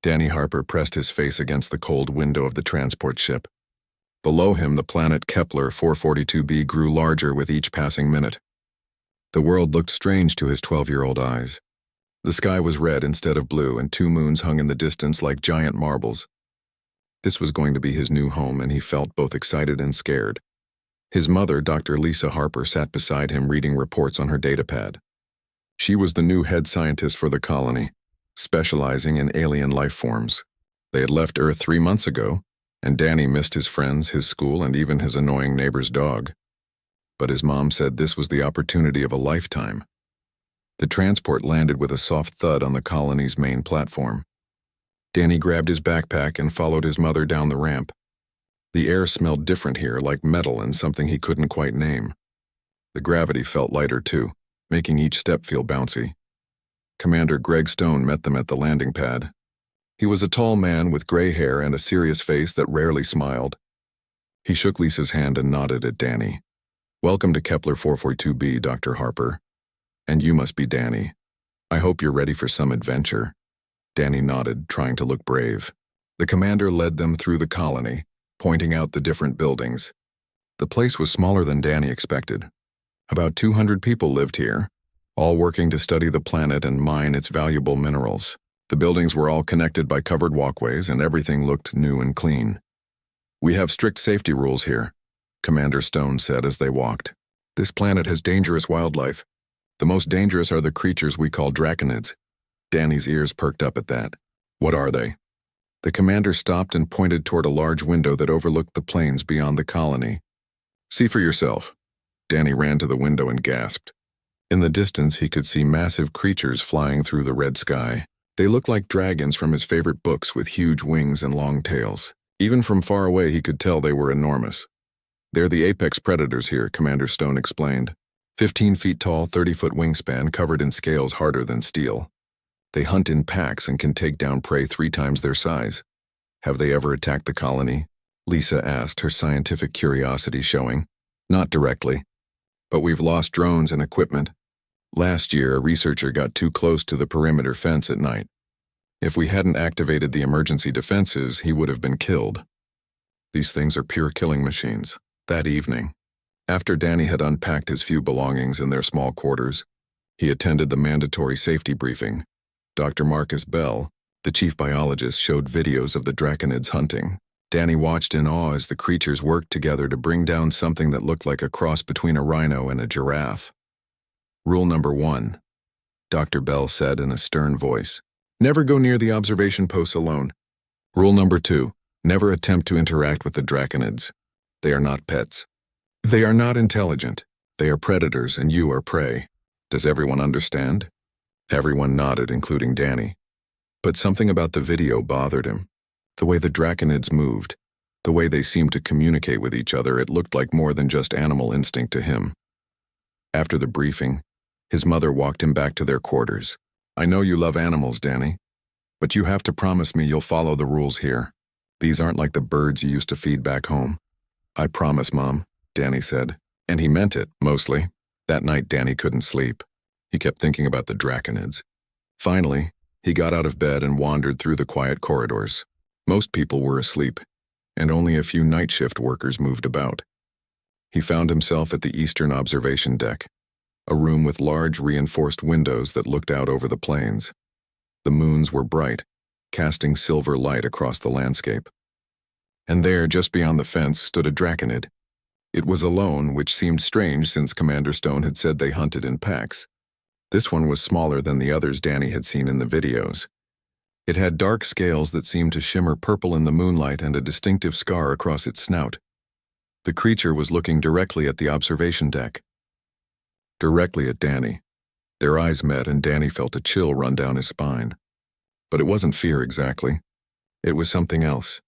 Danny Harper pressed his face against the cold window of the transport ship. Below him, the planet Kepler 442b grew larger with each passing minute. The world looked strange to his 12-year-old eyes. The sky was red instead of blue, and 2 moons hung in the distance like giant marbles. This was going to be his new home, and he felt both excited and scared. His mother, Dr. Lisa Harper, sat beside him reading reports on her datapad. She was the new head scientist for the colony, specializing in alien life forms. They had left Earth 3 months ago, and Danny missed his friends, his school, and even his annoying neighbor's dog. But his mom said this was the opportunity of a lifetime. The transport landed with a soft thud on the colony's main platform. Danny grabbed his backpack and followed his mother down the ramp. The air smelled different here, like metal and something he couldn't quite name. The gravity felt lighter too, making each step feel bouncy. Commander Greg Stone met them at the landing pad. He was a tall man with gray hair and a serious face that rarely smiled. He shook Lisa's hand and nodded at Danny. "Welcome to Kepler 442b, Dr. Harper. And you must be Danny. I hope you're ready for some adventure." Danny nodded, trying to look brave. The commander led them through the colony, pointing out the different buildings. The place was smaller than Danny expected. About 200 people lived here, all working to study the planet and mine its valuable minerals. The buildings were all connected by covered walkways, and everything looked new and clean. "We have strict safety rules here," Commander Stone said as they walked. "This planet has dangerous wildlife. The most dangerous are the creatures we call draconids." Danny's ears perked up at that. "What are they?" The commander stopped and pointed toward a large window that overlooked the plains beyond the colony. "See for yourself." Danny ran to the window and gasped. In the distance, he could see massive creatures flying through the red sky. They looked like dragons from his favorite books with huge wings and long tails. Even from far away, he could tell they were enormous. "They're the apex predators here," Commander Stone explained. 15 feet tall, 30-foot wingspan covered in scales harder than steel. They hunt in packs and can take down prey 3 times their size. "Have they ever attacked the colony?" Lisa asked, her scientific curiosity showing. "Not directly. But we've lost drones and equipment. Last year, a researcher got too close to the perimeter fence at night. If we hadn't activated the emergency defenses, he would have been killed. These things are pure killing machines." That evening, after Danny had unpacked his few belongings in their small quarters, he attended the mandatory safety briefing. Dr. Marcus Bell, the chief biologist, showed videos of the draconids hunting. Danny watched in awe as the creatures worked together to bring down something that looked like a cross between a rhino and a giraffe. "Rule number 1, Dr. Bell said in a stern voice. "Never go near the observation posts alone. Rule number 2, never attempt to interact with the draconids. They are not pets. They are not intelligent. They are predators and you are prey. Does everyone understand?" Everyone nodded, including Danny. But something about the video bothered him. The way the draconids moved, the way they seemed to communicate with each other, it looked like more than just animal instinct to him. After the briefing, his mother walked him back to their quarters. "I know you love animals, Danny, but you have to promise me you'll follow the rules here. These aren't like the birds you used to feed back home." "I promise, Mom," Danny said. And he meant it, mostly. That night, Danny couldn't sleep. He kept thinking about the draconids. Finally, he got out of bed and wandered through the quiet corridors. Most people were asleep, and only a few night shift workers moved about. He found himself at the eastern observation deck, a room with large reinforced windows that looked out over the plains. The moons were bright, casting silver light across the landscape. And there, just beyond the fence, stood a draconid. It was alone, which seemed strange since Commander Stone had said they hunted in packs. This one was smaller than the others Danny had seen in the videos. It had dark scales that seemed to shimmer purple in the moonlight and a distinctive scar across its snout. The creature was looking directly at the observation deck. Directly at Danny. Their eyes met and Danny felt a chill run down his spine. But it wasn't fear exactly. It was something else.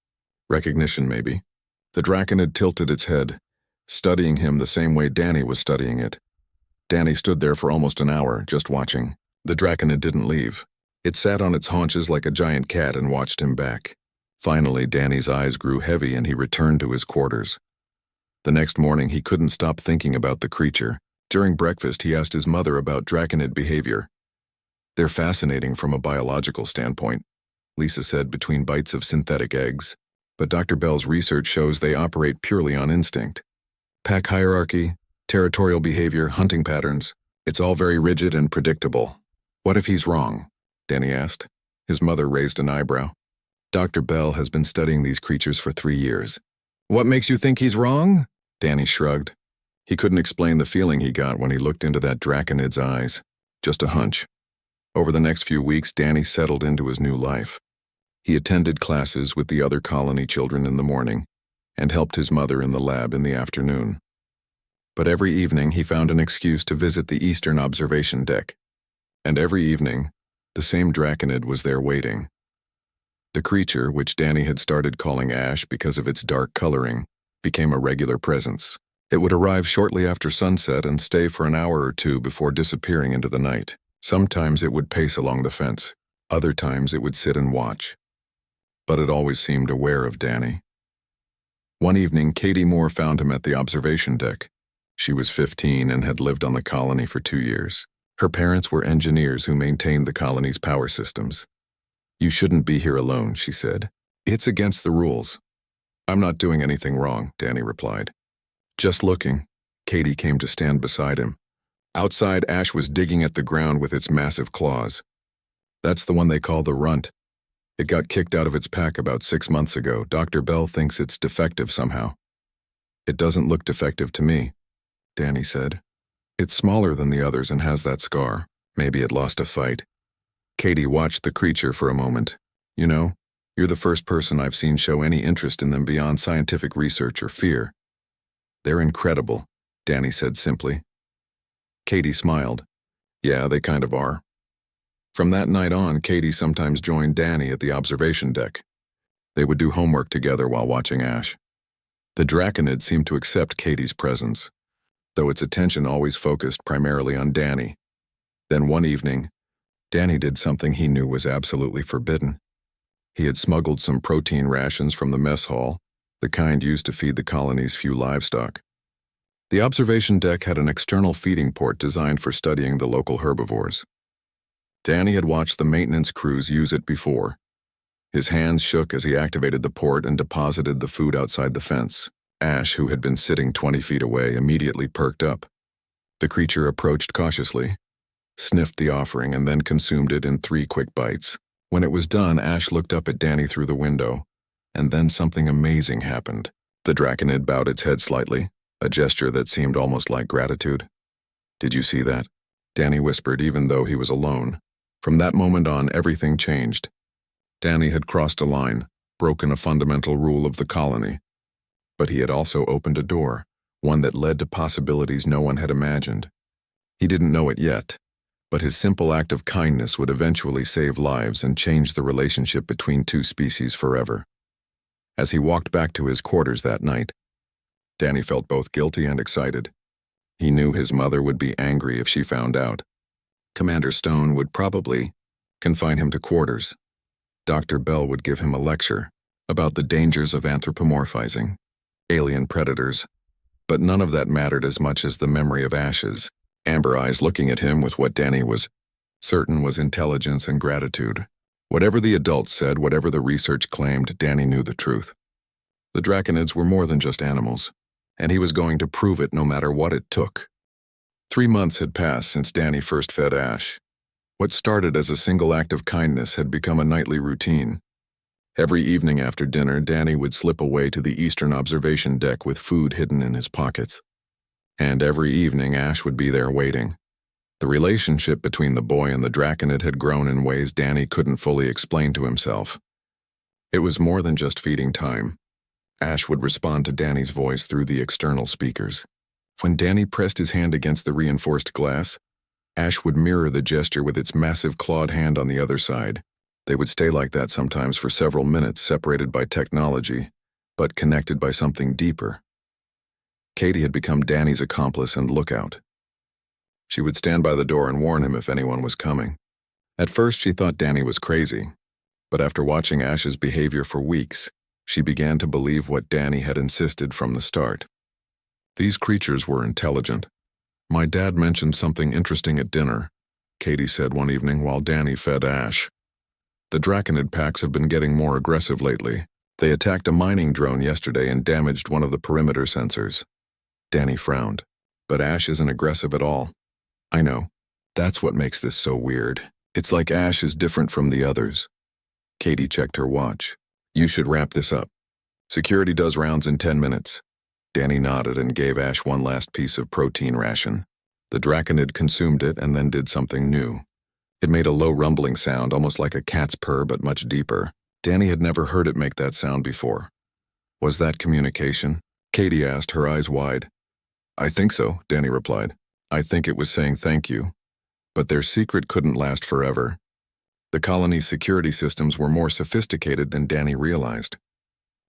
Recognition, maybe. The draconid tilted its head, studying him the same way Danny was studying it. Danny stood there for almost an hour, just watching. The draconid didn't leave. It sat on its haunches like a giant cat and watched him back. Finally, Danny's eyes grew heavy and he returned to his quarters. The next morning, he couldn't stop thinking about the creature. During breakfast, he asked his mother about draconid behavior. They're fascinating from a biological standpoint. Lisa said between bites of synthetic eggs. But Dr. Bell's research shows they operate purely on instinct. Pack hierarchy, territorial behavior, hunting patterns, it's all very rigid and predictable. What if he's wrong? Danny asked. His mother raised an eyebrow. Dr. Bell has been studying these creatures for 3 years. What makes you think he's wrong? Danny shrugged. He couldn't explain the feeling he got when he looked into that draconid's eyes. Just a hunch. Over the next few weeks, Danny settled into his new life. He attended classes with the other colony children in the morning and helped his mother in the lab in the afternoon. But every evening he found an excuse to visit the eastern observation deck. And every evening, the same draconid was there waiting. The creature, which Danny had started calling Ash because of its dark coloring, became a regular presence. It would arrive shortly after sunset and stay for an hour or two before disappearing into the night. Sometimes it would pace along the fence. Other times it would sit and watch. But it always seemed aware of Danny. One evening, Katie Moore found him at the observation deck. She was 15 and had lived on the colony for 2 years. Her parents were engineers who maintained the colony's power systems. You shouldn't be here alone, she said. It's against the rules. I'm not doing anything wrong, Danny replied. Just looking. Katie came to stand beside him. Outside, Ash was digging at the ground with its massive claws. That's the one they call the runt. It got kicked out of its pack about 6 months ago. Dr. Bell thinks it's defective somehow. It doesn't look defective to me, Danny said. It's smaller than the others and has that scar. Maybe it lost a fight. Katie watched the creature for a moment. You know, you're the first person I've seen show any interest in them beyond scientific research or fear. They're incredible, Danny said simply. Katie smiled. Yeah, they kind of are. From that night on, Katie sometimes joined Danny at the observation deck. They would do homework together while watching Ash. The draconid seemed to accept Katie's presence, though its attention always focused primarily on Danny. Then one evening, Danny did something he knew was absolutely forbidden. He had smuggled some protein rations from the mess hall, the kind used to feed the colony's few livestock. The observation deck had an external feeding port designed for studying the local herbivores. Danny had watched the maintenance crews use it before. His hands shook as he activated the port and deposited the food outside the fence. Ash, who had been sitting 20 feet away, immediately perked up. The creature approached cautiously, sniffed the offering, and then consumed it in 3 quick bites. When it was done, Ash looked up at Danny through the window, and then something amazing happened. The draconid bowed its head slightly, a gesture that seemed almost like gratitude. Did you see that? Danny whispered, even though he was alone. From that moment on, everything changed. Danny had crossed a line, broken a fundamental rule of the colony. But he had also opened a door, one that led to possibilities no one had imagined. He didn't know it yet, but his simple act of kindness would eventually save lives and change the relationship between 2 species forever. As he walked back to his quarters that night, Danny felt both guilty and excited. He knew his mother would be angry if she found out. Commander Stone would probably confine him to quarters. Dr. Bell would give him a lecture about the dangers of anthropomorphizing alien predators. But none of that mattered as much as the memory of Ash's amber eyes looking at him with what Danny was certain was intelligence and gratitude. Whatever the adults said, whatever the research claimed, Danny knew the truth. The draconids were more than just animals, and he was going to prove it no matter what it took. 3 months had passed since Danny first fed Ash. What started as a single act of kindness had become a nightly routine. Every evening after dinner, Danny would slip away to the eastern observation deck with food hidden in his pockets. And every evening, Ash would be there waiting. The relationship between the boy and the draconid had grown in ways Danny couldn't fully explain to himself. It was more than just feeding time. Ash would respond to Danny's voice through the external speakers. When Danny pressed his hand against the reinforced glass, Ash would mirror the gesture with its massive clawed hand on the other side. They would stay like that sometimes for several minutes, separated by technology, but connected by something deeper. Katie had become Danny's accomplice and lookout. She would stand by the door and warn him if anyone was coming. At first, she thought Danny was crazy, but after watching Ash's behavior for weeks, she began to believe what Danny had insisted from the start. These creatures were intelligent. My dad mentioned something interesting at dinner, Katie said one evening while Danny fed Ash. The Draconid packs have been getting more aggressive lately. They attacked a mining drone yesterday and damaged one of the perimeter sensors. Danny frowned. But Ash isn't aggressive at all. I know. That's what makes this so weird. It's like Ash is different from the others. Katie checked her watch. You should wrap this up. Security does rounds in 10 minutes. Danny nodded and gave Ash one last piece of protein ration. The Draconid consumed it and then did something new. It made a low rumbling sound, almost like a cat's purr, but much deeper. Danny had never heard it make that sound before. Was that communication? Katie asked, her eyes wide. I think so, Danny replied. I think it was saying thank you. But their secret couldn't last forever. The colony's security systems were more sophisticated than Danny realized.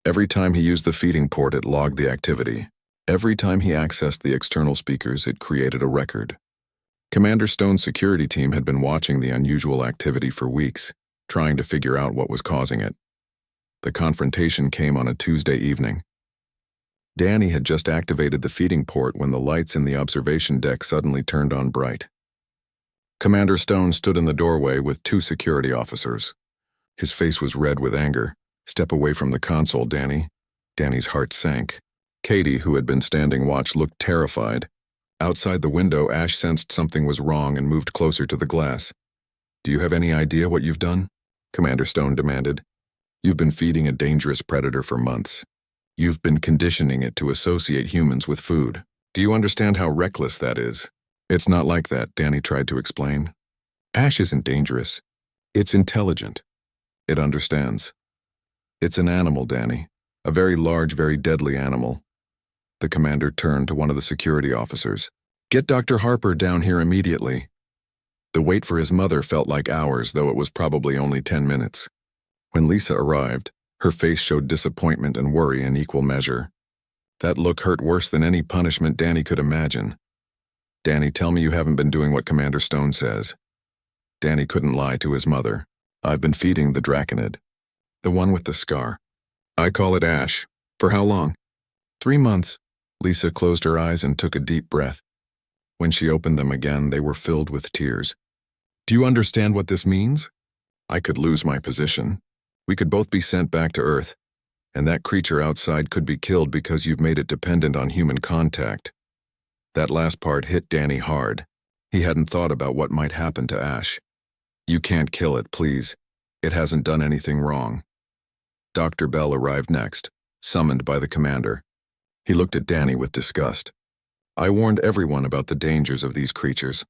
Every time he used the feeding port, it logged the activity. Every time he accessed the external speakers, it created a record. Commander Stone's security team had been watching the unusual activity for weeks, trying to figure out what was causing it. The confrontation came on a Tuesday evening. Danny had just activated the feeding port when the lights in the observation deck suddenly turned on bright. Commander Stone stood in the doorway with 2 security officers. His face was red with anger. Step away from the console, Danny. Danny's heart sank. Katie, who had been standing watch, looked terrified. Outside the window, Ash sensed something was wrong and moved closer to the glass. Do you have any idea what you've done? Commander Stone demanded. You've been feeding a dangerous predator for months. You've been conditioning it to associate humans with food. Do you understand how reckless that is? It's not like that, Danny tried to explain. Ash isn't dangerous. It's intelligent. It understands. It's an animal, Danny. A very large, very deadly animal. The commander turned to one of the security officers. Get Dr. Harper down here immediately. The wait for his mother felt like hours, though it was probably only 10 minutes. When Lisa arrived, her face showed disappointment and worry in equal measure. That look hurt worse than any punishment Danny could imagine. Danny, tell me you haven't been doing what Commander Stone says. Danny couldn't lie to his mother. I've been feeding the Draconid. The one with the scar. I call it Ash. For how long? 3 months. Lisa closed her eyes and took a deep breath. When she opened them again, they were filled with tears. Do you understand what this means? I could lose my position. We could both be sent back to Earth, and that creature outside could be killed because you've made it dependent on human contact. That last part hit Danny hard. He hadn't thought about what might happen to Ash. You can't kill it, please. It hasn't done anything wrong. Dr. Bell arrived next, summoned by the commander. He looked at Danny with disgust. I warned everyone about the dangers of these creatures.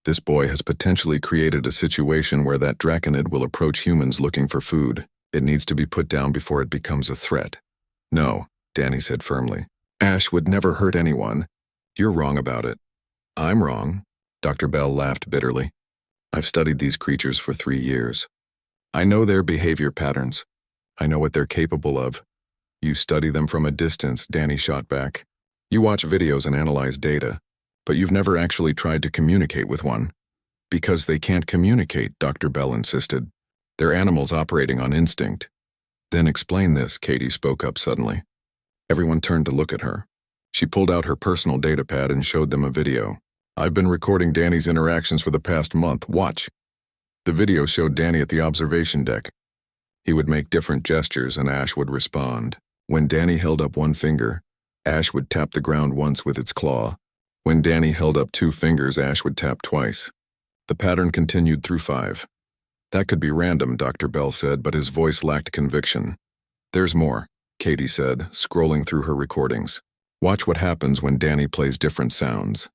This boy has potentially created a situation where that Draconid will approach humans looking for food. It needs to be put down before it becomes a threat. No, Danny said firmly. Ash would never hurt anyone. You're wrong about it. I'm wrong. Dr. Bell laughed bitterly. I've studied these creatures for 3 years. I know their behavior patterns. I know what they're capable of. You study them from a distance, Danny shot back. You watch videos and analyze data, but you've never actually tried to communicate with one. Because they can't communicate, Dr. Bell insisted. They're animals operating on instinct. Then explain this, Katie spoke up suddenly. Everyone turned to look at her. She pulled out her personal datapad and showed them a video. I've been recording Danny's interactions for the past month. Watch. The video showed Danny at the observation deck. He would make different gestures and Ash would respond. When Danny held up one finger, Ash would tap the ground once with its claw. When Danny held up 2 fingers, Ash would tap twice. The pattern continued through 5. That could be random, Dr. Bell said, but his voice lacked conviction. There's more, Katie said, scrolling through her recordings. Watch what happens when Danny plays different sounds.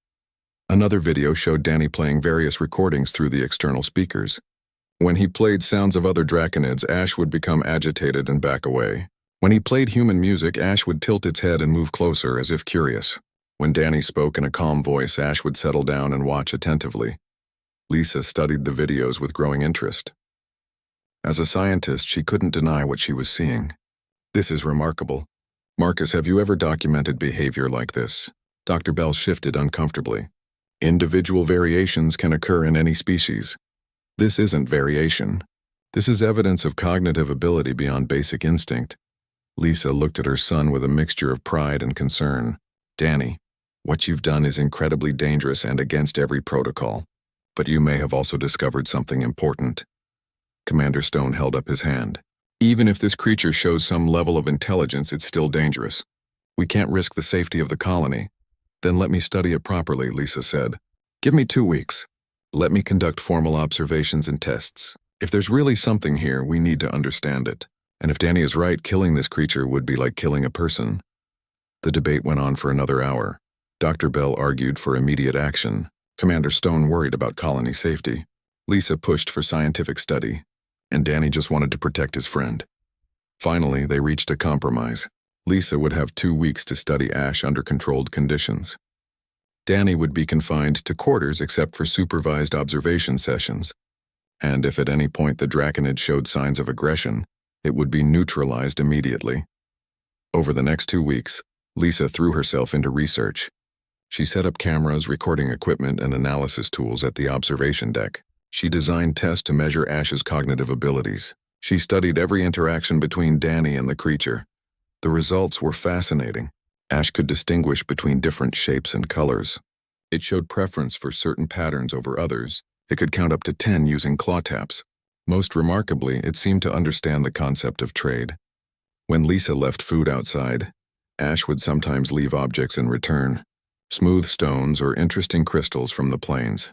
Another video showed Danny playing various recordings through the external speakers. When he played sounds of other Draconids, Ash would become agitated and back away. When he played human music, Ash would tilt its head and move closer, as if curious. When Danny spoke in a calm voice, Ash would settle down and watch attentively. Lisa studied the videos with growing interest. As a scientist, she couldn't deny what she was seeing. This is remarkable. Marcus, have you ever documented behavior like this? Dr. Bell shifted uncomfortably. Individual variations can occur in any species. This isn't variation. This is evidence of cognitive ability beyond basic instinct. Lisa looked at her son with a mixture of pride and concern. Danny, what you've done is incredibly dangerous and against every protocol. But you may have also discovered something important. Commander Stone held up his hand. Even if this creature shows some level of intelligence, it's still dangerous. We can't risk the safety of the colony. Then let me study it properly, Lisa said. Give me 2 weeks. Let me conduct formal observations and tests. If there's really something here, we need to understand it. And if Danny is right, killing this creature would be like killing a person. The debate went on for another hour. Dr. Bell argued for immediate action. Commander Stone worried about colony safety. Lisa pushed for scientific study, and Danny just wanted to protect his friend. Finally, they reached a compromise. Lisa would have 2 weeks to study Ash under controlled conditions. Danny would be confined to quarters except for supervised observation sessions, and if at any point the Draconid showed signs of aggression, it would be neutralized immediately. Over the next 2 weeks, Lisa threw herself into research. She set up cameras, recording equipment, and analysis tools at the observation deck. She designed tests to measure Ash's cognitive abilities. She studied every interaction between Danny and the creature. The results were fascinating. Ash could distinguish between different shapes and colors. It showed preference for certain patterns over others. It could count up to 10 using claw taps. Most remarkably, it seemed to understand the concept of trade. When Lisa left food outside, Ash would sometimes leave objects in return, smooth stones or interesting crystals from the plains.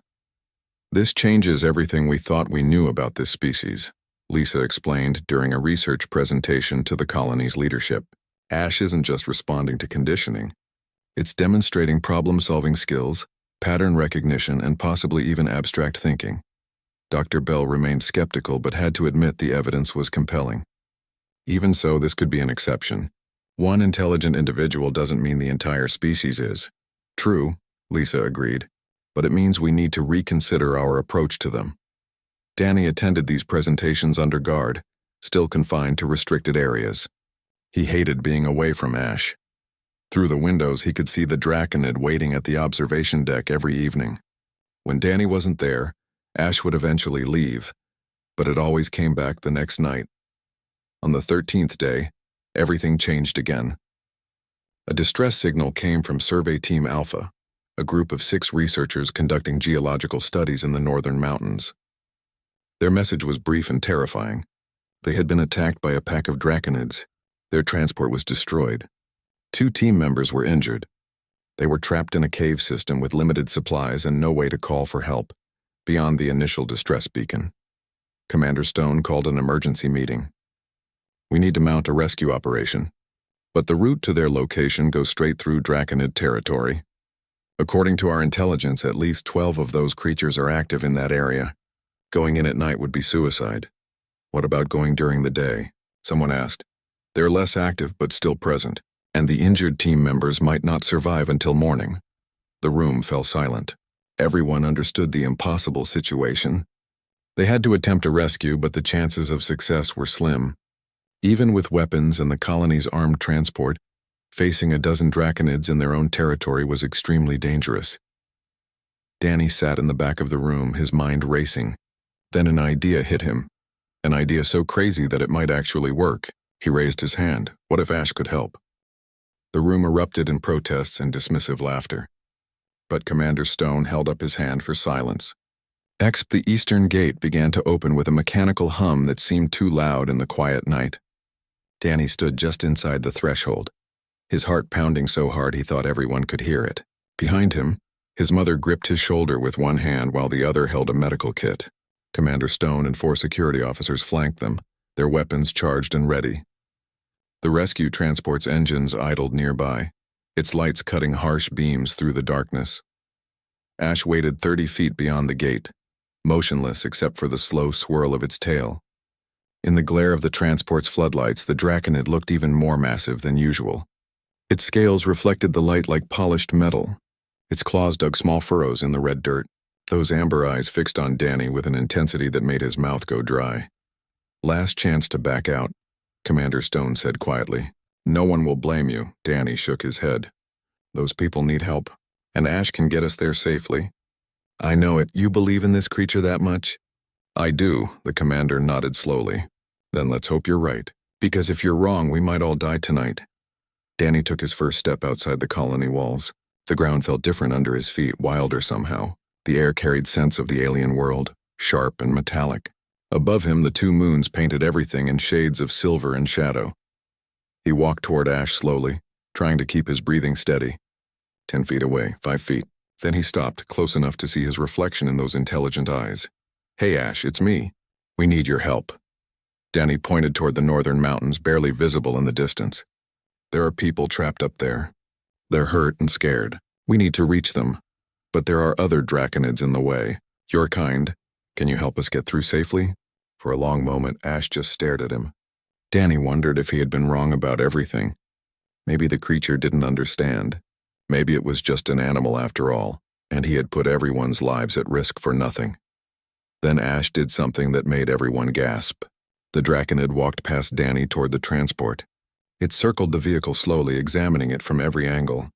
This changes everything we thought we knew about this species, Lisa explained during a research presentation to the colony's leadership. Ash isn't just responding to conditioning. It's demonstrating problem-solving skills, pattern recognition, and possibly even abstract thinking. Dr. Bell remained skeptical but had to admit the evidence was compelling. Even so, this could be an exception. One intelligent individual doesn't mean the entire species is. True, Lisa agreed, but it means we need to reconsider our approach to them. Danny attended these presentations under guard, still confined to restricted areas. He hated being away from Ash. Through the windows, he could see the Draconid waiting at the observation deck every evening. When Danny wasn't there, Ash would eventually leave, but it always came back the next night. On the 13th day, everything changed again. A distress signal came from Survey Team Alpha, a group of 6 researchers conducting geological studies in the northern mountains. Their message was brief and terrifying. They had been attacked by a pack of Draconids. Their transport was destroyed. 2 team members were injured. They were trapped in a cave system with limited supplies and no way to call for help, beyond the initial distress beacon. Commander Stone called an emergency meeting. We need to mount a rescue operation, but the route to their location goes straight through Draconid territory. According to our intelligence, at least 12 of those creatures are active in that area. Going in at night would be suicide. What about going during the day? Someone asked. They're less active but still present, and the injured team members might not survive until morning. The room fell silent. Everyone understood the impossible situation. They had to attempt a rescue, but the chances of success were slim. Even with weapons and the colony's armed transport, facing a dozen Draconids in their own territory was extremely dangerous. Danny sat in the back of the room, his mind racing. Then an idea hit him. An idea so crazy that it might actually work. He raised his hand. What if Ash could help? The room erupted in protests and dismissive laughter. But Commander Stone held up his hand for silence. The eastern gate began to open with a mechanical hum that seemed too loud in the quiet night. Danny stood just inside the threshold, his heart pounding so hard he thought everyone could hear it. Behind him, his mother gripped his shoulder with one hand while the other held a medical kit. Commander Stone and 4 security officers flanked them, their weapons charged and ready. The rescue transport's engines idled nearby, its lights cutting harsh beams through the darkness. Ash waited 30 feet beyond the gate, motionless except for the slow swirl of its tail. In the glare of the transport's floodlights, the Draconid looked even more massive than usual. Its scales reflected the light like polished metal. Its claws dug small furrows in the red dirt, those amber eyes fixed on Danny with an intensity that made his mouth go dry. Last chance to back out, Commander Stone said quietly. No one will blame you. Danny shook his head. Those people need help, and Ash can get us there safely. I know it. You believe in this creature that much? I do, the commander nodded slowly. Then let's hope you're right, because if you're wrong, we might all die tonight. Danny took his first step outside the colony walls. The ground felt different under his feet, wilder somehow. The air carried scents of the alien world, sharp and metallic. Above him, the two moons painted everything in shades of silver and shadow. He walked toward Ash slowly, trying to keep his breathing steady. 10 feet away, 5 feet. Then he stopped, close enough to see his reflection in those intelligent eyes. "Hey Ash, it's me. We need your help." Danny pointed toward the northern mountains, barely visible in the distance. "There are people trapped up there. They're hurt and scared. We need to reach them. But there are other draconids in the way. Your kind. Can you help us get through safely?" For a long moment, Ash just stared at him. Danny wondered if he had been wrong about everything. Maybe the creature didn't understand. Maybe it was just an animal after all, and he had put everyone's lives at risk for nothing. Then Ash did something that made everyone gasp. The draconid walked past Danny toward the transport. It circled the vehicle slowly, examining it from every angle.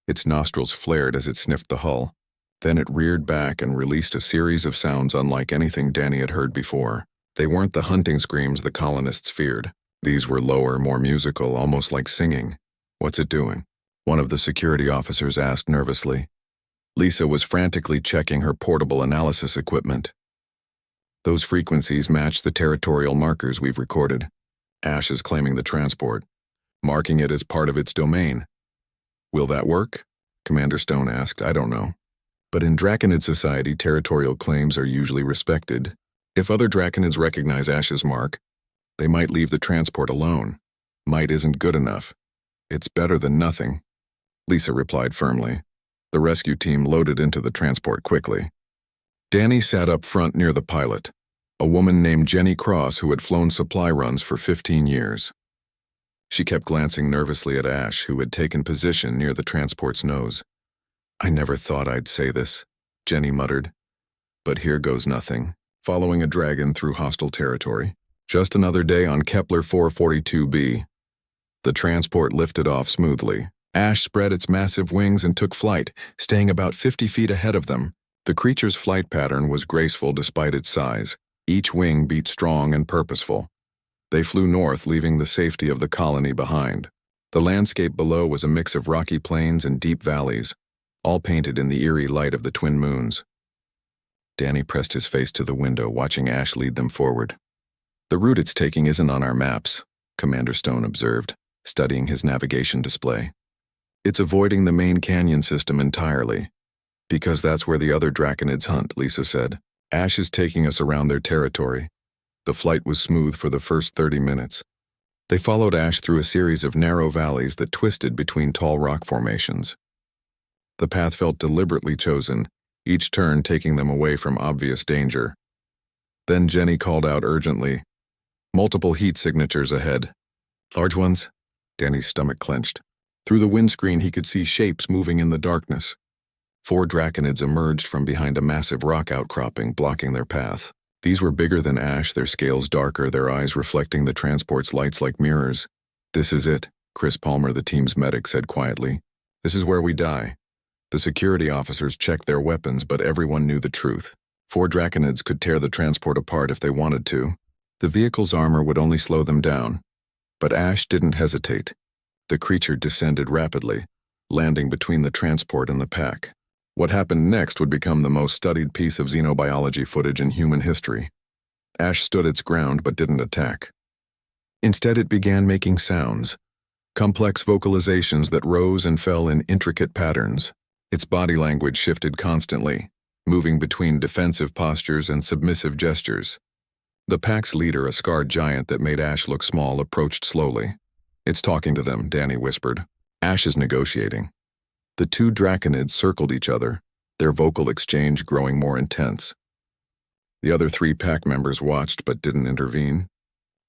Its nostrils flared as it sniffed the hull. Then it reared back and released a series of sounds unlike anything Danny had heard before. They weren't the hunting screams the colonists feared. These were lower, more musical, almost like singing. "What's it doing?" one of the security officers asked nervously. Lisa was frantically checking her portable analysis equipment. "Those frequencies match the territorial markers we've recorded. Ash is claiming the transport, marking it as part of its domain." "Will that work?" Commander Stone asked. "I don't know. But in Draconid society, territorial claims are usually respected. If other Draconids recognize Ash's mark, they might leave the transport alone. Might isn't good enough. It's better than nothing," Lisa replied firmly. The rescue team loaded into the transport quickly. Danny sat up front near the pilot, a woman named Jenny Cross who had flown supply runs for 15 years. She kept glancing nervously at Ash, who had taken position near the transport's nose. "I never thought I'd say this," Jenny muttered. "But here goes nothing. Following a dragon through hostile territory. Just another day on Kepler 442b. The transport lifted off smoothly. Ash spread its massive wings and took flight, staying about 50 feet ahead of them. The creature's flight pattern was graceful despite its size. Each wing beat strong and purposeful. They flew north, leaving the safety of the colony behind. The landscape below was a mix of rocky plains and deep valleys, all painted in the eerie light of the twin moons. Danny pressed his face to the window, watching Ash lead them forward. "The route it's taking isn't on our maps," Commander Stone observed, studying his navigation display. "It's avoiding the main canyon system entirely. Because that's where the other draconids hunt," Lisa said. "Ash is taking us around their territory." The flight was smooth for the first 30 minutes. They followed Ash through a series of narrow valleys that twisted between tall rock formations. The path felt deliberately chosen, each turn taking them away from obvious danger. Then Jenny called out urgently, "Multiple heat signatures ahead." "Large ones?" Danny's stomach clenched. Through the windscreen he could see shapes moving in the darkness. 4 draconids emerged from behind a massive rock outcropping, blocking their path. These were bigger than Ash, their scales darker, their eyes reflecting the transport's lights like mirrors. "This is it," Chris Palmer, the team's medic, said quietly. "This is where we die." The security officers checked their weapons, but everyone knew the truth. 4 draconids could tear the transport apart if they wanted to. The vehicle's armor would only slow them down. But Ash didn't hesitate. The creature descended rapidly, landing between the transport and the pack. What happened next would become the most studied piece of xenobiology footage in human history. Ash stood its ground but didn't attack. Instead, it began making sounds, complex vocalizations that rose and fell in intricate patterns. Its body language shifted constantly, moving between defensive postures and submissive gestures. The pack's leader, a scarred giant that made Ash look small, approached slowly. "It's talking to them," Danny whispered. "Ash is negotiating." The 2 draconids circled each other, their vocal exchange growing more intense. The other 3 pack members watched but didn't intervene.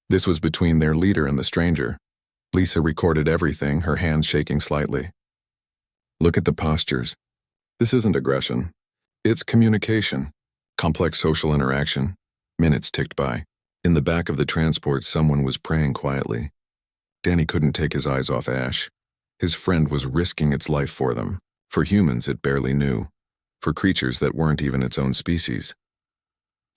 This was between their leader and the stranger. Lisa recorded everything, her hands shaking slightly. "Look at the postures. This isn't aggression. It's communication. Complex social interaction." Minutes ticked by. In the back of the transport, someone was praying quietly. Danny couldn't take his eyes off Ash. His friend was risking its life for them. For humans it barely knew. For creatures that weren't even its own species.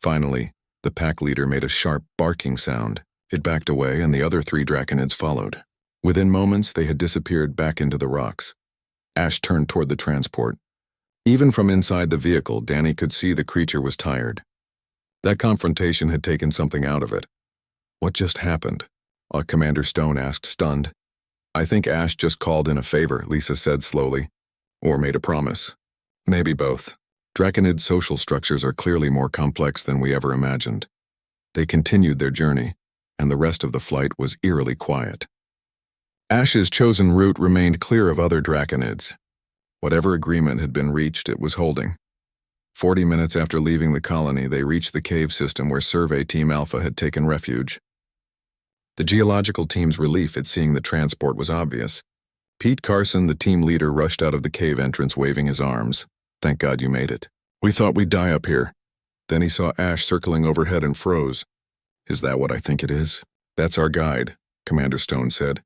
Finally, the pack leader made a sharp, barking sound. It backed away, and the other 3 draconids followed. Within moments, they had disappeared back into the rocks. Ash turned toward the transport. Even from inside the vehicle, Danny could see the creature was tired. That confrontation had taken something out of it. What just happened? Commander Stone asked, stunned. I think Ash just called in a favor, Lisa said slowly. Or made a promise. Maybe both. Draconid's social structures are clearly more complex than we ever imagined. They continued their journey, and the rest of the flight was eerily quiet. Ash's chosen route remained clear of other Draconids. Whatever agreement had been reached, it was holding. 40 minutes after leaving the colony, they reached the cave system where Survey Team Alpha had taken refuge. The geological team's relief at seeing the transport was obvious. Pete Carson, the team leader, rushed out of the cave entrance waving his arms. Thank God you made it. We thought we'd die up here. Then he saw Ash circling overhead and froze. Is that what I think it is? That's our guide, Commander Stone said.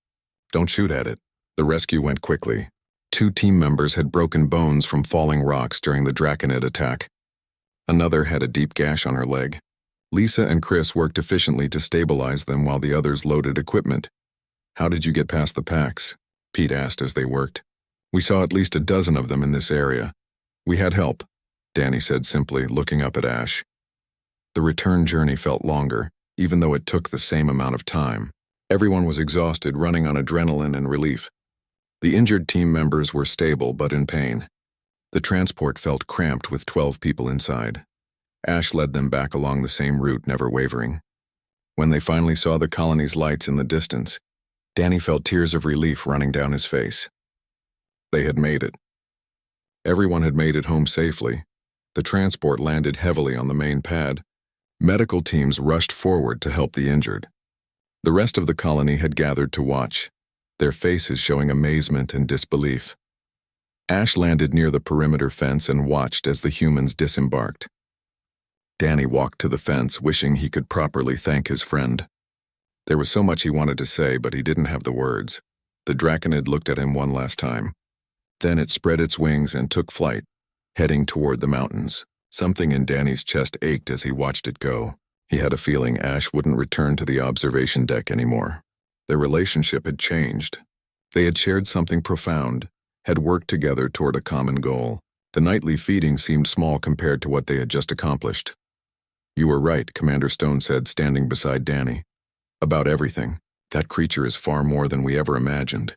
Don't shoot at it. The rescue went quickly. 2 team members had broken bones from falling rocks during the Draconid attack. Another had a deep gash on her leg. Lisa and Chris worked efficiently to stabilize them while the others loaded equipment. How did you get past the packs? Pete asked as they worked. We saw at least a dozen of them in this area. We had help, Danny said simply, looking up at Ash. The return journey felt longer, even though it took the same amount of time. Everyone was exhausted, running on adrenaline and relief. The injured team members were stable but in pain. The transport felt cramped with 12 people inside. Ash led them back along the same route, never wavering. When they finally saw the colony's lights in the distance, Danny felt tears of relief running down his face. They had made it. Everyone had made it home safely. The transport landed heavily on the main pad. Medical teams rushed forward to help the injured. The rest of the colony had gathered to watch, their faces showing amazement and disbelief. Ash landed near the perimeter fence and watched as the humans disembarked. Danny walked to the fence, wishing he could properly thank his friend. There was so much he wanted to say, but he didn't have the words. The Draconid looked at him one last time. Then it spread its wings and took flight, heading toward the mountains. Something in Danny's chest ached as he watched it go. He had a feeling Ash wouldn't return to the observation deck anymore. Their relationship had changed. They had shared something profound, had worked together toward a common goal. The nightly feeding seemed small compared to what they had just accomplished. You were right, Commander Stone said, standing beside Danny. About everything. That creature is far more than we ever imagined.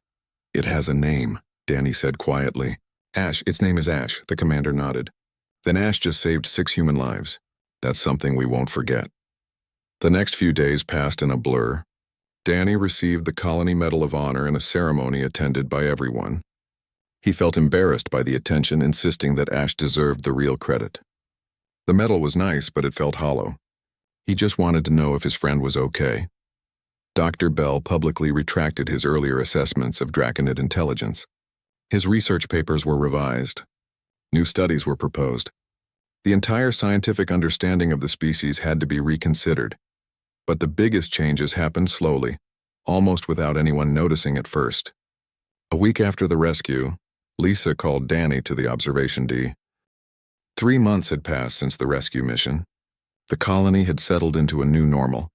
It has a name, Danny said quietly. Ash, its name is Ash, the commander nodded. Then Ash just saved 6 human lives. That's something we won't forget. The next few days passed in a blur. Danny received the Colony Medal of Honor in a ceremony attended by everyone. He felt embarrassed by the attention, insisting that Ash deserved the real credit. The medal was nice, but it felt hollow. He just wanted to know if his friend was okay. Dr. Bell publicly retracted his earlier assessments of Draconid intelligence. His research papers were revised. New studies were proposed. The entire scientific understanding of the species had to be reconsidered. But the biggest changes happened slowly, almost without anyone noticing at first. A week after the rescue, Lisa called Danny to the observation D. 3 months had passed since the rescue mission. The colony had settled into a new normal,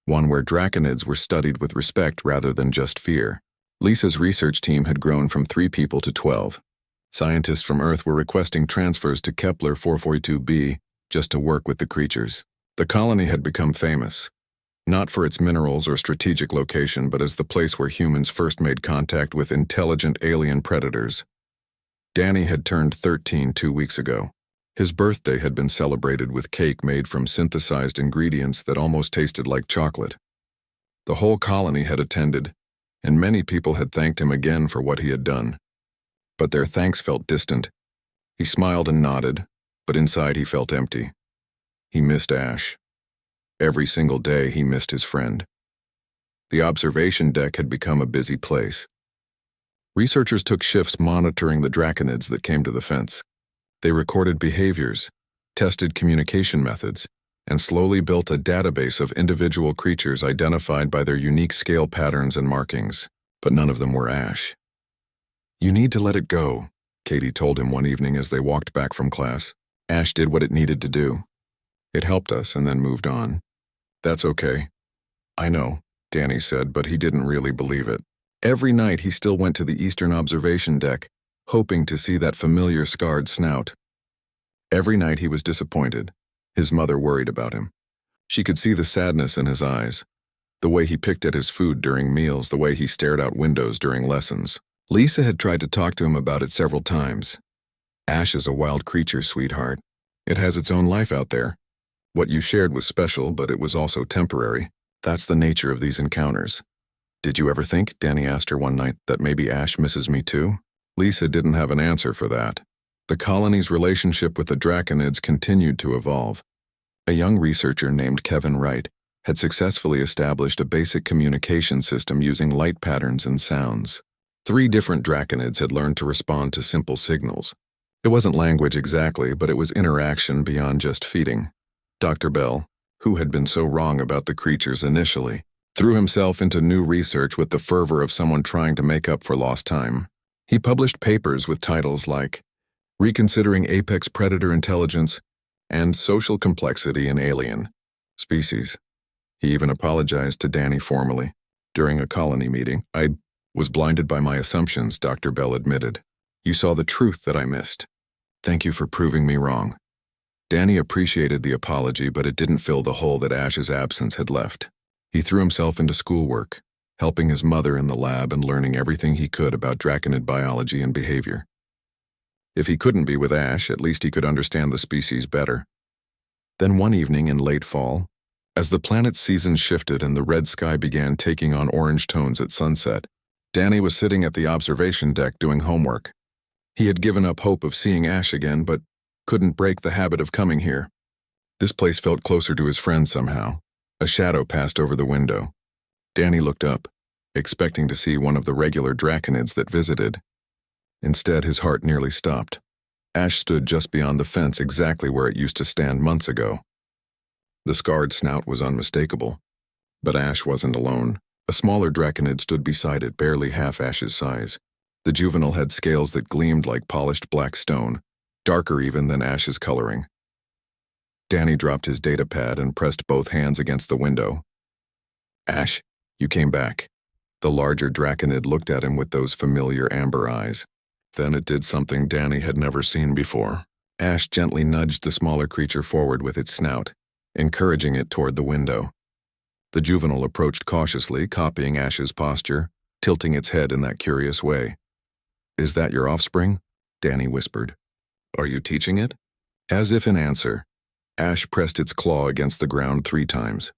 one where Draconids were studied with respect rather than just fear. Lisa's research team had grown from 3 people to 12. Scientists from Earth were requesting transfers to Kepler 442b just to work with the creatures. The colony had become famous, not for its minerals or strategic location, but as the place where humans first made contact with intelligent alien predators. Danny had turned 13 2 weeks ago. His birthday had been celebrated with cake made from synthesized ingredients that almost tasted like chocolate. The whole colony had attended, and many people had thanked him again for what he had done. But their thanks felt distant. He smiled and nodded, but inside he felt empty. He missed Ash. Every single day he missed his friend. The observation deck had become a busy place. Researchers took shifts monitoring the Draconids that came to the fence. They recorded behaviors, tested communication methods, and slowly built a database of individual creatures identified by their unique scale patterns and markings. But none of them were Ash. You need to let it go, Katie told him one evening as they walked back from class. Ash did what it needed to do. It helped us and then moved on. That's okay. I know, Danny said, but he didn't really believe it. Every night he still went to the eastern observation deck, hoping to see that familiar scarred snout. Every night he was disappointed. His mother worried about him. She could see the sadness in his eyes, the way he picked at his food during meals, the way he stared out windows during lessons. Lisa had tried to talk to him about it several times. Ash is a wild creature, sweetheart. It has its own life out there. What you shared was special, but it was also temporary. That's the nature of these encounters. Did you ever think, Danny asked her one night, that maybe Ash misses me too? Lisa didn't have an answer for that. The colony's relationship with the Draconids continued to evolve. A young researcher named Kevin Wright had successfully established a basic communication system using light patterns and sounds. 3 different Draconids had learned to respond to simple signals. It wasn't language exactly, but it was interaction beyond just feeding. Dr. Bell, who had been so wrong about the creatures initially, threw himself into new research with the fervor of someone trying to make up for lost time. He published papers with titles like Reconsidering Apex Predator Intelligence and Social Complexity in Alien Species. He even apologized to Danny formally. During a colony meeting, I was blinded by my assumptions, Dr. Bell admitted. You saw the truth that I missed. Thank you for proving me wrong. Danny appreciated the apology, but it didn't fill the hole that Ash's absence had left. He threw himself into schoolwork, helping his mother in the lab and learning everything he could about Draconid biology and behavior. If he couldn't be with Ash, at least he could understand the species better. Then one evening in late fall, as the planet's season shifted and the red sky began taking on orange tones at sunset, Danny was sitting at the observation deck doing homework. He had given up hope of seeing Ash again, but couldn't break the habit of coming here. This place felt closer to his friend somehow. A shadow passed over the window. Danny looked up, expecting to see one of the regular Draconids that visited. Instead, his heart nearly stopped. Ash stood just beyond the fence, exactly where it used to stand months ago. The scarred snout was unmistakable. But Ash wasn't alone. A smaller Draconid stood beside it, barely half Ash's size. The juvenile had scales that gleamed like polished black stone, darker even than Ash's coloring. Danny dropped his data pad and pressed both hands against the window. Ash, you came back. The larger Draconid looked at him with those familiar amber eyes. Then it did something Danny had never seen before. Ash gently nudged the smaller creature forward with its snout, encouraging it toward the window. The juvenile approached cautiously, copying Ash's posture, tilting its head in that curious way. Is that your offspring? Danny whispered. Are you teaching it? As if in answer, Ash pressed its claw against the ground 3 times.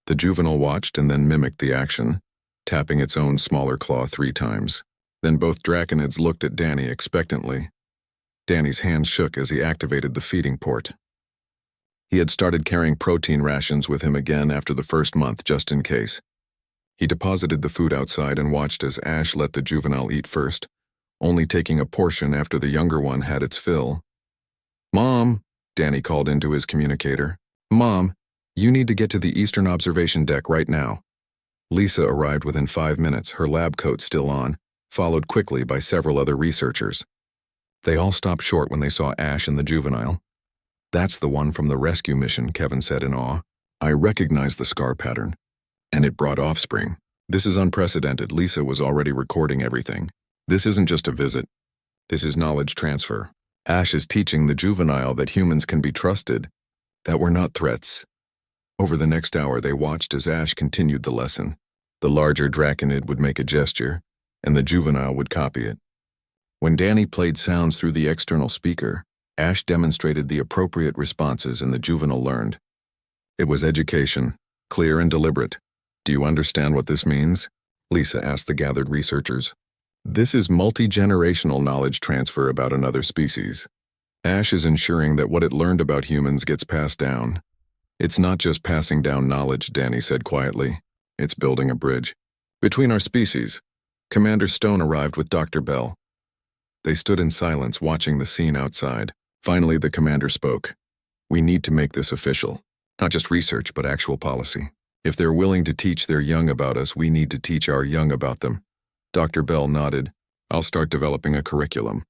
The juvenile watched and then mimicked the action, tapping its own smaller claw 3 times. Then both Draconids looked at Danny expectantly. Danny's hand shook as he activated the feeding port. He had started carrying protein rations with him again after the first month, just in case. He deposited the food outside and watched as Ash let the juvenile eat first, only taking a portion after the younger one had its fill. Mom, Danny called into his communicator. Mom, you need to get to the eastern observation deck right now. Lisa arrived within 5 minutes, her lab coat still on, followed quickly by several other researchers. They all stopped short when they saw Ash and the juvenile. That's the one from the rescue mission, Kevin said in awe. I recognized the scar pattern. And it brought offspring. This is unprecedented. Lisa was already recording everything. This isn't just a visit. This is knowledge transfer. Ash is teaching the juvenile that humans can be trusted, that we're not threats. Over the next hour, they watched as Ash continued the lesson. The larger Draconid would make a gesture, and the juvenile would copy it. When Danny played sounds through the external speaker, Ash demonstrated the appropriate responses and the juvenile learned. It was education, clear and deliberate. Do you understand what this means? Lisa asked the gathered researchers. This is multi-generational knowledge transfer about another species. Ash is ensuring that what it learned about humans gets passed down. It's not just passing down knowledge, Danny said quietly. It's building a bridge. Between our species, Commander Stone arrived with Dr. Bell. They stood in silence, watching the scene outside. Finally, the commander spoke. We need to make this official. Not just research, but actual policy. If they're willing to teach their young about us, we need to teach our young about them. Dr. Bell nodded. I'll start developing a curriculum.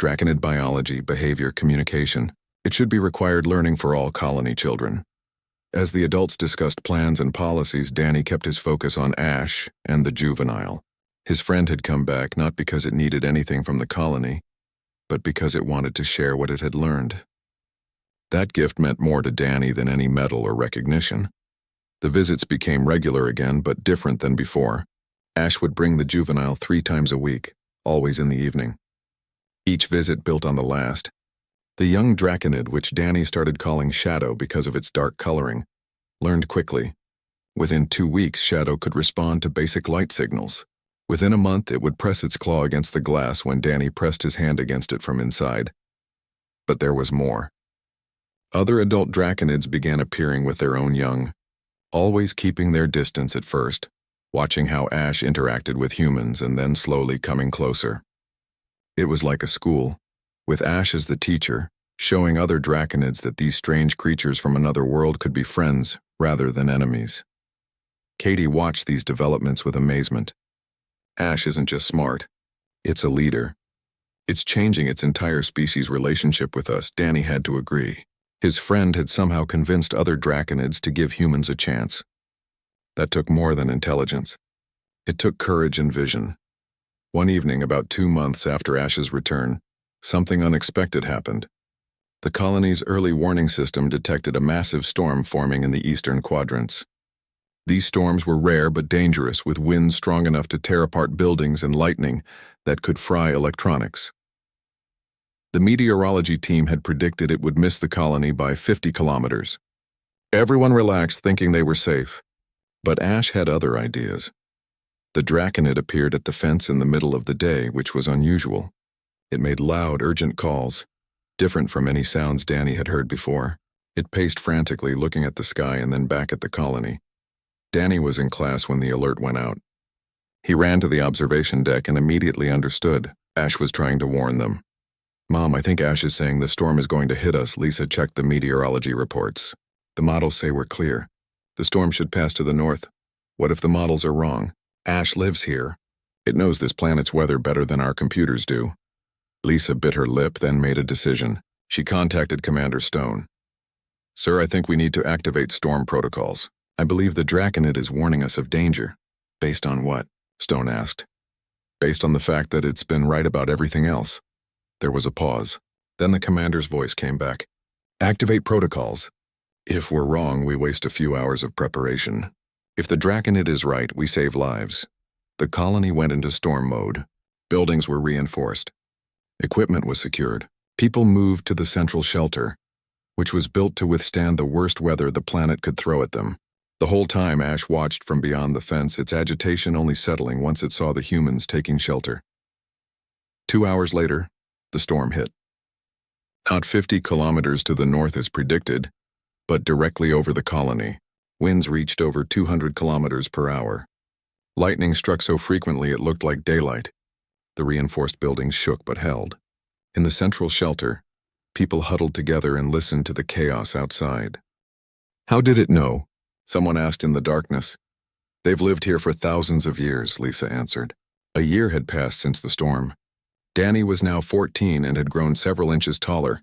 Draconid biology, behavior, communication. It should be required learning for all colony children. As the adults discussed plans and policies, Danny kept his focus on Ash and the juvenile. His friend had come back not because it needed anything from the colony, but because it wanted to share what it had learned. That gift meant more to Danny than any medal or recognition. The visits became regular again, but different than before. Ash would bring the juvenile 3 times a week, always in the evening. Each visit built on the last. The young draconid, which Danny started calling Shadow because of its dark coloring, learned quickly. Within 2 weeks, Shadow could respond to basic light signals. Within a month, it would press its claw against the glass when Danny pressed his hand against it from inside. But there was more. Other adult draconids began appearing with their own young, always keeping their distance at first, watching how Ash interacted with humans and then slowly coming closer. It was like a school, with Ash as the teacher, showing other draconids that these strange creatures from another world could be friends rather than enemies. Katie watched these developments with amazement. Ash isn't just smart, it's a leader. It's changing its entire species' relationship with us, Danny had to agree. His friend had somehow convinced other draconids to give humans a chance. That took more than intelligence. It took courage and vision. One evening, about 2 months after Ash's return, something unexpected happened. The colony's early warning system detected a massive storm forming in the eastern quadrants. These storms were rare but dangerous, with winds strong enough to tear apart buildings and lightning that could fry electronics. The meteorology team had predicted it would miss the colony by 50 kilometers. Everyone relaxed, thinking they were safe. But Ash had other ideas. The draconid appeared at the fence in the middle of the day, which was unusual. It made loud, urgent calls, different from any sounds Danny had heard before. It paced frantically, looking at the sky and then back at the colony. Danny was in class when the alert went out. He ran to the observation deck and immediately understood. Ash was trying to warn them. "Mom, I think Ash is saying the storm is going to hit us." Lisa checked the meteorology reports. "The models say we're clear. The storm should pass to the north. What if the models are wrong? Ash lives here. It knows this planet's weather better than our computers do." Lisa bit her lip, then made a decision. She contacted Commander Stone. "Sir, I think we need to activate storm protocols. I believe the draconid is warning us of danger." "Based on what?" Stone asked. "Based on the fact that it's been right about everything else." There was a pause. Then the commander's voice came back. "Activate protocols. If we're wrong, we waste a few hours of preparation. If the draconid is right, we save lives." The colony went into storm mode. Buildings were reinforced. Equipment was secured. People moved to the central shelter, which was built to withstand the worst weather the planet could throw at them. The whole time Ash watched from beyond the fence, its agitation only settling once it saw the humans taking shelter. 2 hours later, the storm hit. Not 50 kilometers to the north as predicted, but directly over the colony. Winds reached over 200 kilometers per hour. Lightning struck so frequently it looked like daylight. The reinforced buildings shook but held. In the central shelter, people huddled together and listened to the chaos outside. "How did it know?" someone asked in the darkness. "They've lived here for thousands of years," Lisa answered. A year had passed since the storm. Danny was now 14 and had grown several inches taller.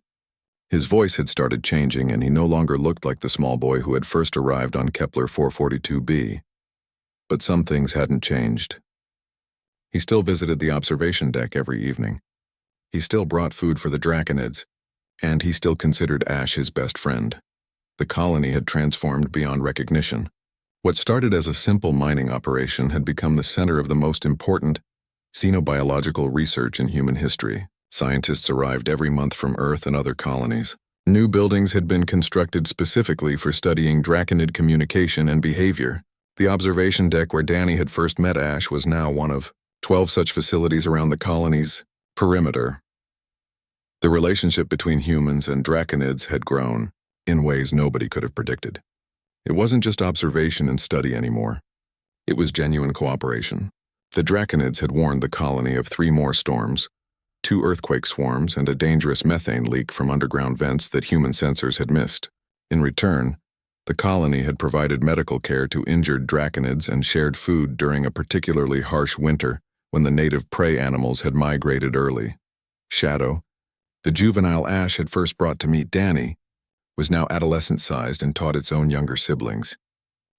His voice had started changing, and he no longer looked like the small boy who had first arrived on Kepler 442b. But some things hadn't changed. He still visited the observation deck every evening. He still brought food for the draconids, and he still considered Ash his best friend. The colony had transformed beyond recognition. What started as a simple mining operation had become the center of the most important xenobiological research in human history. Scientists arrived every month from Earth and other colonies. New buildings had been constructed specifically for studying draconid communication and behavior. The observation deck where Danny had first met Ash was now one of 12 such facilities around the colony's perimeter. The relationship between humans and draconids had grown in ways nobody could have predicted. It wasn't just observation and study anymore. It was genuine cooperation. The draconids had warned the colony of 3 more storms, 2 earthquake swarms, and a dangerous methane leak from underground vents that human sensors had missed. In return, the colony had provided medical care to injured draconids and shared food during a particularly harsh winter when the native prey animals had migrated early. Shadow, the juvenile Ash had first brought to meet Danny, was now adolescent-sized and taught its own younger siblings.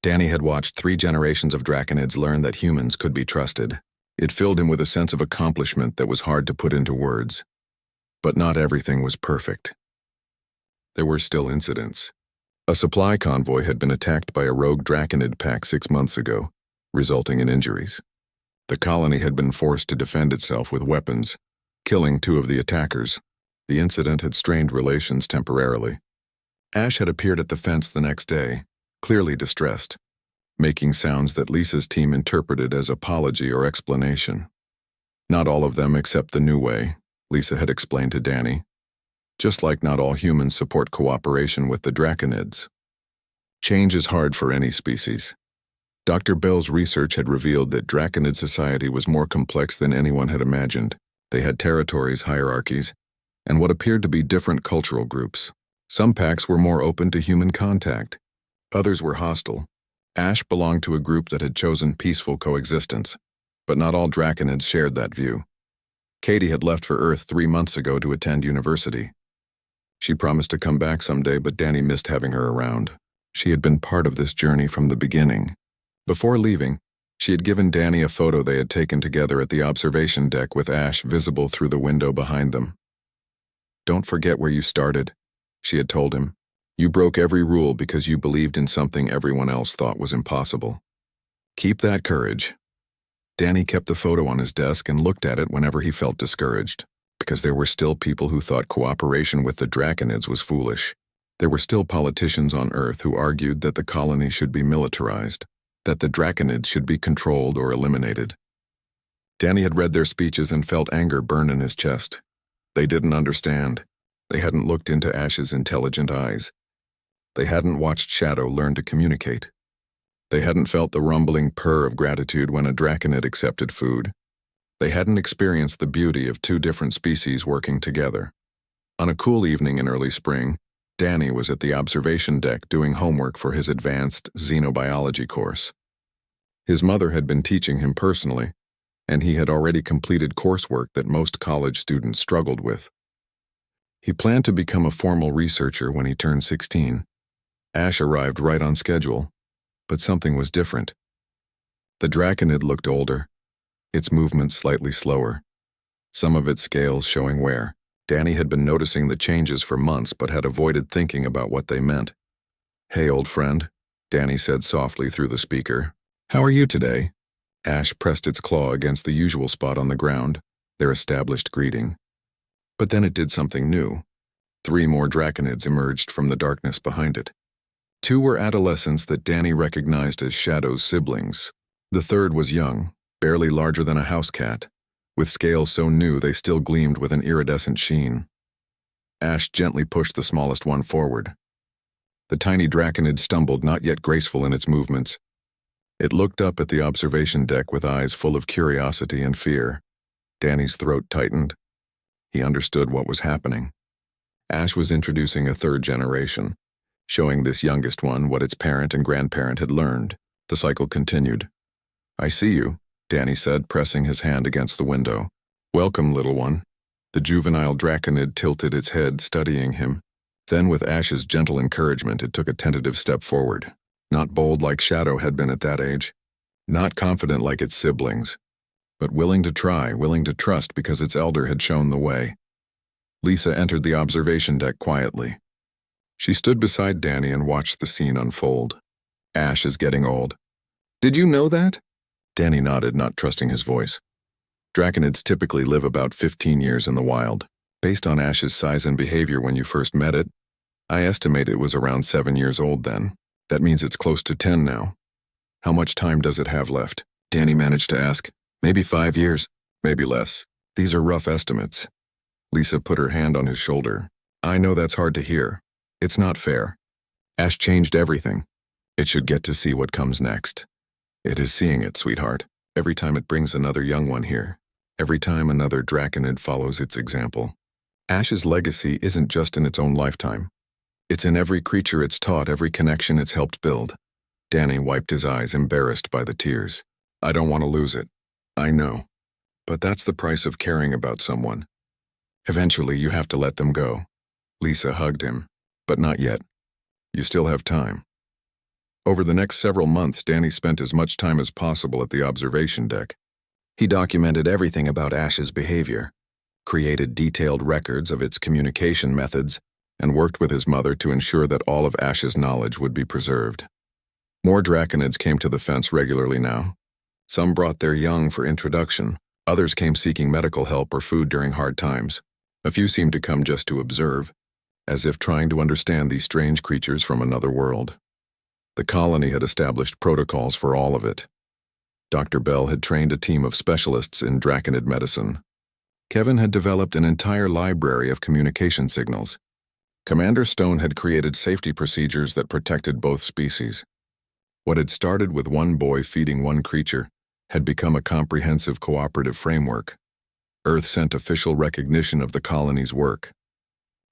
Danny had watched 3 generations of draconids learn that humans could be trusted. It filled him with a sense of accomplishment that was hard to put into words. But not everything was perfect. There were still incidents. A supply convoy had been attacked by a rogue Draconid pack 6 months ago, resulting in injuries. The colony had been forced to defend itself with weapons, killing 2 of the attackers. The incident had strained relations temporarily. Ash had appeared at the fence the next day, clearly distressed, making sounds that Lisa's team interpreted as apology or explanation. Not all of them except the new way, Lisa had explained to Danny. Just like not all humans support cooperation with the Draconids. Change is hard for any species. Dr. Bell's research had revealed that Draconid society was more complex than anyone had imagined. They had territories, hierarchies, and what appeared to be different cultural groups. Some packs were more open to human contact. Others were hostile. Ash belonged to a group that had chosen peaceful coexistence, but not all Draconids shared that view. Katie had left for Earth 3 months ago to attend university. She promised to come back someday, but Danny missed having her around. She had been part of this journey from the beginning. Before leaving, she had given Danny a photo they had taken together at the observation deck with Ash visible through the window behind them. "Don't forget where you started," she had told him. "You broke every rule because you believed in something everyone else thought was impossible. Keep that courage." Danny kept the photo on his desk and looked at it whenever he felt discouraged, because there were still people who thought cooperation with the Draconids was foolish. There were still politicians on Earth who argued that the colony should be militarized, that the Draconids should be controlled or eliminated. Danny had read their speeches and felt anger burn in his chest. They didn't understand. They hadn't looked into Ash's intelligent eyes. They hadn't watched Shadow learn to communicate. They hadn't felt the rumbling purr of gratitude when a Draconid accepted food. They hadn't experienced the beauty of 2 different species working together. On a cool evening in early spring, Danny was at the observation deck doing homework for his advanced xenobiology course. His mother had been teaching him personally, and he had already completed coursework that most college students struggled with. He planned to become a formal researcher when he turned 16. Ash arrived right on schedule, but something was different. The Draconid looked older, its movements slightly slower, some of its scales showing wear. Danny had been noticing the changes for months but had avoided thinking about what they meant. "Hey, old friend," Danny said softly through the speaker. "How are you today?" Ash pressed its claw against the usual spot on the ground, their established greeting. But then it did something new. 3 more Draconids emerged from the darkness behind it. 2 were adolescents that Danny recognized as Shadow's siblings. The 3rd was young, barely larger than a house cat, with scales so new they still gleamed with an iridescent sheen. Ash gently pushed the smallest one forward. The tiny Draconid stumbled, not yet graceful in its movements. It looked up at the observation deck with eyes full of curiosity and fear. Danny's throat tightened. He understood what was happening. Ash was introducing a 3rd generation, showing this youngest one what its parent and grandparent had learned. The cycle continued. "I see you," Danny said, pressing his hand against the window. "Welcome, little one." The juvenile Draconid tilted its head, studying him. Then, with Ash's gentle encouragement, it took a tentative step forward. Not bold like Shadow had been at that age. Not confident like its siblings. But willing to try, willing to trust because its elder had shown the way. Lisa entered the observation deck quietly. She stood beside Danny and watched the scene unfold. "Ash is getting old." "Did you know that?" Danny nodded, not trusting his voice. Draconids typically live about 15 years in the wild. Based on Ash's size and behavior when you first met it, I estimate it was around 7 years old then. That means it's close to 10 now. "How much time does it have left?" Danny managed to ask. "Maybe 5 years, maybe less. These are rough estimates." Lisa put her hand on his shoulder. "I know that's hard to hear. It's not fair. Ash changed everything. It should get to see what comes next. It is seeing it, sweetheart. Every time it brings another young one here. Every time another Draconid follows its example. Ash's legacy isn't just in its own lifetime. It's in every creature it's taught, every connection it's helped build." Danny wiped his eyes, embarrassed by the tears. "I don't want to lose it. I know. But that's the price of caring about someone. Eventually, you have to let them go." Lisa hugged him. "But not yet. You still have time." Over the next several months, Danny spent as much time as possible at the observation deck. He documented everything about Ash's behavior, created detailed records of its communication methods, and worked with his mother to ensure that all of Ash's knowledge would be preserved. More draconids came to the fence regularly now. Some brought their young for introduction, others came seeking medical help or food during hard times. A few seemed to come just to observe, as if trying to understand these strange creatures from another world. The colony had established protocols for all of it. Dr. Bell had trained a team of specialists in draconid medicine. Kevin had developed an entire library of communication signals. Commander Stone had created safety procedures that protected both species. What had started with one boy feeding one creature had become a comprehensive cooperative framework. Earth sent official recognition of the colony's work.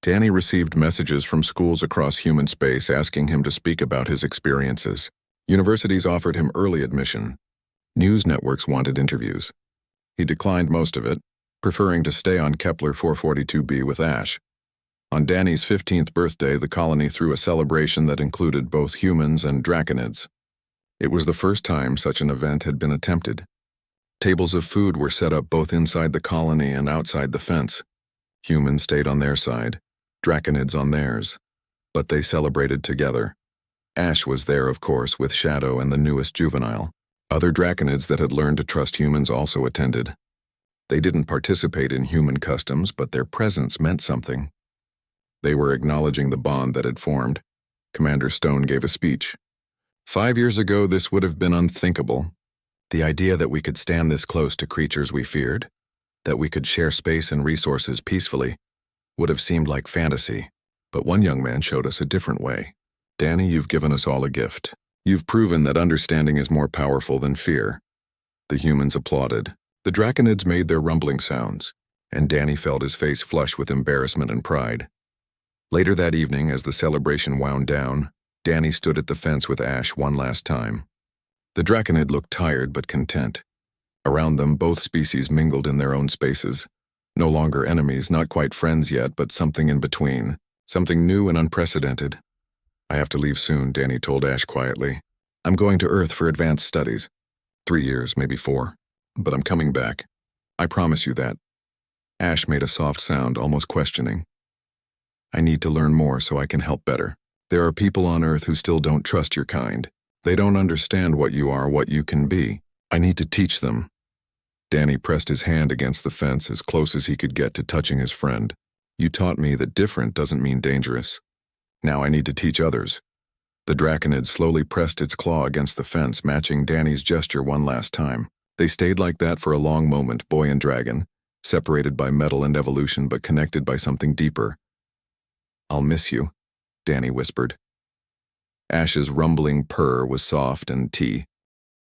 Danny received messages from schools across human space asking him to speak about his experiences. Universities offered him early admission. News networks wanted interviews. He declined most of it, preferring to stay on Kepler 442b with Ash. On Danny's 15th birthday, the colony threw a celebration that included both humans and draconids. It was the first time such an event had been attempted. Tables of food were set up both inside the colony and outside the fence. Humans stayed on their side, draconids on theirs, but they celebrated together. Ash was there, of course, with Shadow and the newest juvenile. Other draconids that had learned to trust humans also attended. They didn't participate in human customs, but their presence meant something. They were acknowledging the bond that had formed. Commander Stone gave a speech. 5 years ago, this would have been unthinkable. The idea that we could stand this close to creatures we feared, that we could share space and resources peacefully, would have seemed like fantasy. But one young man showed us a different way. Danny, you've given us all a gift. You've proven that understanding is more powerful than fear. The humans applauded. The draconids made their rumbling sounds, and Danny felt his face flush with embarrassment and pride. Later that evening, as the celebration wound down, Danny stood at the fence with Ash one last time. The draconid looked tired but content. Around them, both species mingled in their own spaces. No longer enemies, not quite friends yet, but something in between. Something new and unprecedented. I have to leave soon, Danny told Ash quietly. I'm going to Earth for advanced studies. 3 years, maybe 4. But I'm coming back. I promise you that. Ash made a soft sound, almost questioning. I need to learn more so I can help better. There are people on Earth who still don't trust your kind. They don't understand what you are, what you can be. I need to teach them. Danny pressed his hand against the fence as close as he could get to touching his friend. You taught me that different doesn't mean dangerous. Now I need to teach others. The draconid slowly pressed its claw against the fence, matching Danny's gesture one last time. They stayed like that for a long moment, boy and dragon, separated by metal and evolution but connected by something deeper. I'll miss you, Danny whispered. Ash's rumbling purr was soft and tea.